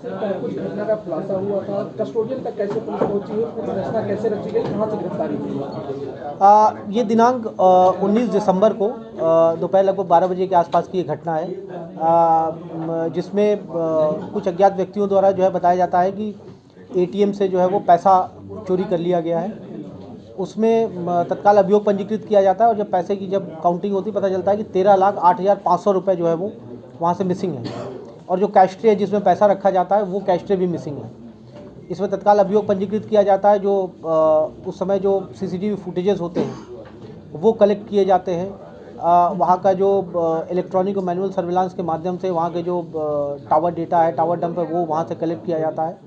कुछ घटना का खुलासा हुआ था, कस्टोडियन तक कैसे पुलिस पहुंची है, पूरी रचना कैसे रची गई, कहाँ से गिरफ्तारी हुई? ये दिनांक 19 दिसंबर को दोपहर लगभग 12 बजे के आसपास की ये घटना है, जिसमें कुछ अज्ञात व्यक्तियों द्वारा जो है बताया जाता है कि एटीएम से जो है वो पैसा चोरी कर लिया गया है। उसमें तत्काल अभियोग पंजीकृत किया जाता है और जब पैसे की जब काउंटिंग होती पता चलता है कि 13,08,500 रुपये जो है वो वहाँ से मिसिंग है और जो कैश ट्रे जिसमें पैसा रखा जाता है वो कैश ट्रे भी मिसिंग है। इसमें तत्काल अभियोग पंजीकृत किया जाता है। जो उस समय जो सीसीटीवी फुटेजेस होते हैं वो कलेक्ट किए जाते हैं। वहाँ का जो इलेक्ट्रॉनिक और मैनुअल सर्विलांस के माध्यम से वहाँ के जो टावर डेटा है, टावर डंप है, वो वहाँ से कलेक्ट किया जाता है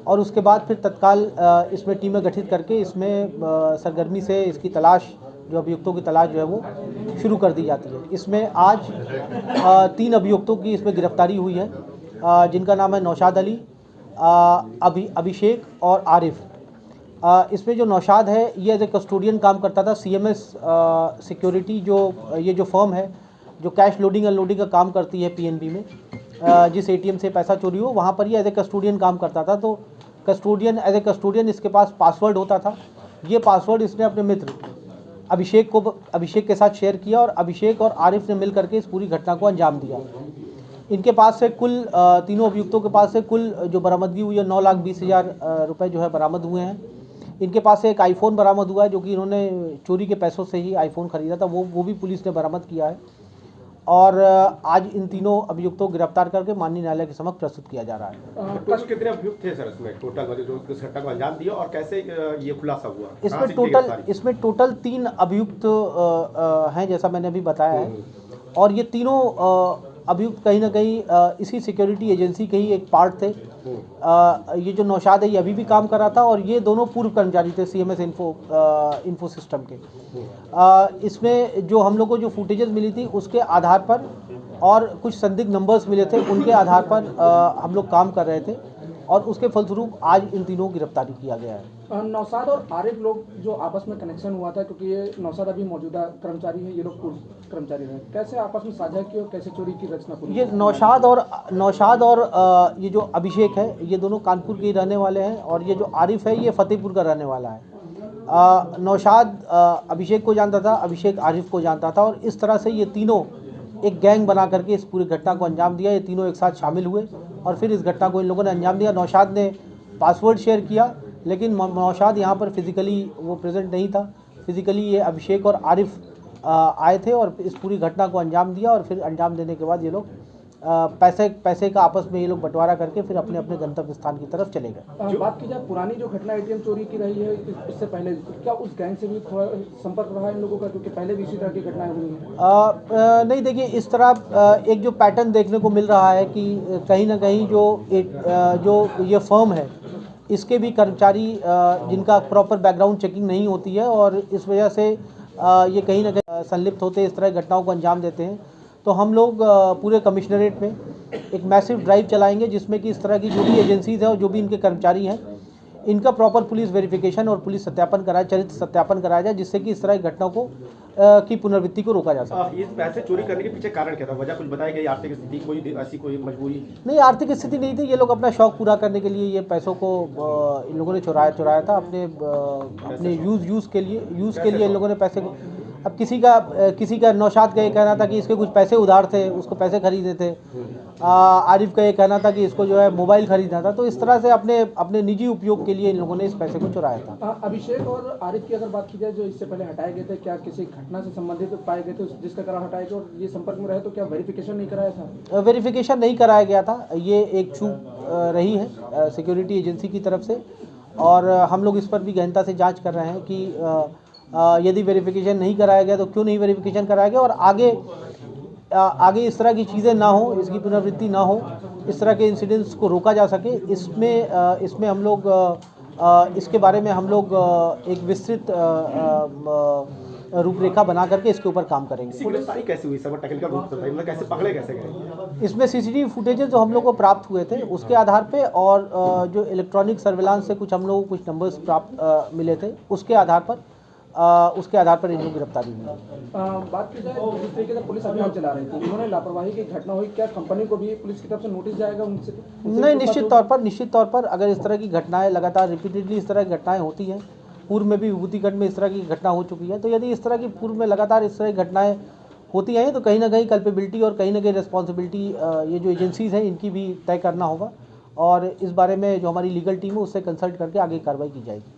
और उसके बाद फिर तत्काल इसमें टीमें गठित करके इसमें सरगर्मी से इसकी तलाश, जो अभियुक्तों की तलाश जो है वो शुरू कर दी जाती है। इसमें आज 3 अभियुक्तों की इसमें गिरफ्तारी हुई है, जिनका नाम है नौशाद अली, अभिषेक और आरिफ। इसमें जो नौशाद है ये एज ए कस्टोडियन काम करता था। सीएमएस सिक्योरिटी ये जो फर्म है जो कैश लोडिंग अनलोडिंग का काम करती है पीएनबी में, जिस एटीएम से पैसा चोरी हो वहाँ पर ये एज ए कस्टोडियन काम करता था। तो एज ए कस्टोडियन इसके पास पासवर्ड होता था। ये पासवर्ड इसने अपने मित्र अभिषेक के साथ शेयर किया और अभिषेक और आरिफ ने मिल करके इस पूरी घटना को अंजाम दिया। इनके पास से कुल तीनों अभियुक्तों के पास से कुल जो बरामदगी हुई है 9,20,000 रुपये जो है बरामद हुए हैं। इनके पास से एक आईफोन बरामद हुआ है, जो कि इन्होंने चोरी के पैसों से ही आईफोन ख़रीदा था, वो भी पुलिस ने बरामद किया है। और आज इन तीनों अभियुक्तों को गिरफ्तार करके माननीय न्यायालय के समक्ष प्रस्तुत किया जा रहा है। टोटल कितने अभियुक्त थे सर इसमें, टोटल जो इस घटना को अंजाम दिया और कैसे ये खुलासा हुआ? इसमें टोटल 3 अभियुक्त हैं, जैसा मैंने अभी बताया है। और ये तीनों अभियुक्त कहीं ना कहीं इसी सिक्योरिटी एजेंसी के ही एक पार्ट थे। ये जो नौशाद है ये अभी भी काम कर रहा था और ये दोनों पूर्व कर्मचारी थे सीएमएस इन्फो सिस्टम के। इसमें जो हम लोग को जो फुटेजेस मिली थी उसके आधार पर और कुछ संदिग्ध नंबर्स मिले थे, उनके आधार पर हम लोग काम कर रहे थे और उसके फलस्वरूप आज इन तीनों की गिरफ्तारी किया गया है। नौशाद और आरिफ लोग जो आपस में कनेक्शन हुआ था, क्योंकि ये नौशाद अभी मौजूदा कर्मचारी है, ये लोग पूर्व कर्मचारी रहे, कैसे आपस में साझा की और कैसे चोरी की रचना पूरी? ये नौशाद और ये जो अभिषेक है ये दोनों कानपुर के रहने वाले हैं और ये जो आरिफ है ये फतेहपुर का रहने वाला है। नौशाद अभिषेक को जानता था, अभिषेक आरिफ को जानता था और इस तरह से ये तीनों एक गैंग बना करके इस पूरी घटना को अंजाम दिया। ये तीनों एक साथ शामिल हुए और फिर इस घटना को इन लोगों ने अंजाम दिया। नौशाद ने पासवर्ड शेयर किया, लेकिन नौशाद यहाँ पर फिज़िकली वो प्रेजेंट नहीं था। फिज़िकली ये अभिषेक और आरिफ आए थे और इस पूरी घटना को अंजाम दिया और फिर अंजाम देने के बाद ये लोग पैसे का आपस में ये लोग बंटवारा करके फिर अपने अपने गंतव्य स्थान की तरफ चले गए। बात की जाए पुरानी जो घटना एटीएम चोरी की रही है, इससे पहले क्या उस गैंग से भी थोड़ा संपर्क रहा है इन लोगों का, क्योंकि पहले भी इसी तरह की घटनाएं हुई हैं? नहीं, देखिए इस तरह एक जो पैटर्न देखने को मिल रहा है कि कहीं ना कहीं जो ये फर्म है इसके भी कर्मचारी जिनका प्रॉपर बैकग्राउंड चेकिंग नहीं होती है और इस वजह से ये कहीं ना कहीं संलिप्त होते इस तरह घटनाओं को अंजाम देते हैं। तो हम लोग पूरे कमिश्नरेट में एक मैसिव ड्राइव चलाएंगे जिसमें कि इस तरह की जो भी एजेंसीज हैं और जो भी इनके कर्मचारी हैं इनका प्रॉपर पुलिस वेरिफिकेशन और पुलिस सत्यापन कराया, चरित्र सत्यापन कराया जाए, जिससे कि इस तरह की घटनाओं को की पुनरावृत्ति को रोका जा सके। इस पैसे चोरी करने के पीछे कारण क्या था, वजह कुछ बताई गई? आर्थिक स्थिति, कोई ऐसी कोई मजबूरी? नहीं, आर्थिक स्थिति नहीं थी। ये लोग अपना शौक पूरा करने के लिए ये पैसों को इन लोगों ने चुराया था अपने यूज़ के लिए इन लोगों ने पैसे को। अब किसी का नौशाद का ये कहना था कि इसके कुछ पैसे उधार थे, उसको पैसे खरीदे थे। आरिफ का ये कहना था कि इसको जो है मोबाइल खरीदना था। तो इस तरह से अपने निजी उपयोग के लिए इन लोगों ने इस पैसे को चुराया था। अभिषेक और आरिफ की अगर बात की जाए, जो इससे पहले हटाए गए थे, क्या किसी घटना से संबंधित पाए गए थे जिसका कारण हटाए गए और ये संपर्क में रहे, तो क्या वेरिफिकेशन नहीं कराया था? वेरिफिकेशन नहीं कराया गया था, ये एक चूक रही है सिक्योरिटी एजेंसी की तरफ से और हम लोग इस पर भी गहनता से जाँच कर रहे हैं कि यदि वेरिफिकेशन नहीं कराया गया तो क्यों नहीं वेरिफिकेशन कराया गया और आगे इस तरह की चीज़ें ना हो, इसकी पुनरावृत्ति ना हो, इस तरह के इंसिडेंट्स को रोका जा सके। इसमें हम लोग इसके बारे में हम लोग एक विस्तृत रूपरेखा बना करके इसके ऊपर काम करेंगे। गिरफ्तारी कैसे हुई सर, टेक्निकल रूप से मतलब कैसे पकड़े कैसे गए? इसमें सीसीटीवी फुटेजेस जो हम लोग को प्राप्त हुए थे उसके आधार पे और जो इलेक्ट्रॉनिक सर्विलांस से कुछ हम लोग को कुछ नंबर्स प्राप्त मिले थे उसके आधार पर उसके आधार पर इनको गिरफ्तारी हुई। बात की जाए जिस तरीके से पुलिस अभियान चला रही थी, उन्होंने लापरवाही की घटना हुई, क्या कंपनी को भी पुलिस की तरफ से नोटिस जाएगा उनसे? नहीं, निश्चित तौर पर अगर इस तरह की घटनाएं लगातार रिपीटेडली इस तरह की घटनाएं होती हैं, पूर्व में भी विभूतिगढ़ में इस तरह की घटना हो चुकी है, तो यदि इस तरह की पूर्व में लगातार इस तरह की घटनाएं होती हैं तो कहीं ना कहीं कल्पेबिलिटी और कहीं ना कहीं रिस्पॉन्सिबिलिटी ये जो एजेंसीज़ हैं इनकी भी तय करना होगा, और इस बारे में जो हमारी लीगल टीम है उससे कंसल्ट करके आगे कार्रवाई की जाएगी।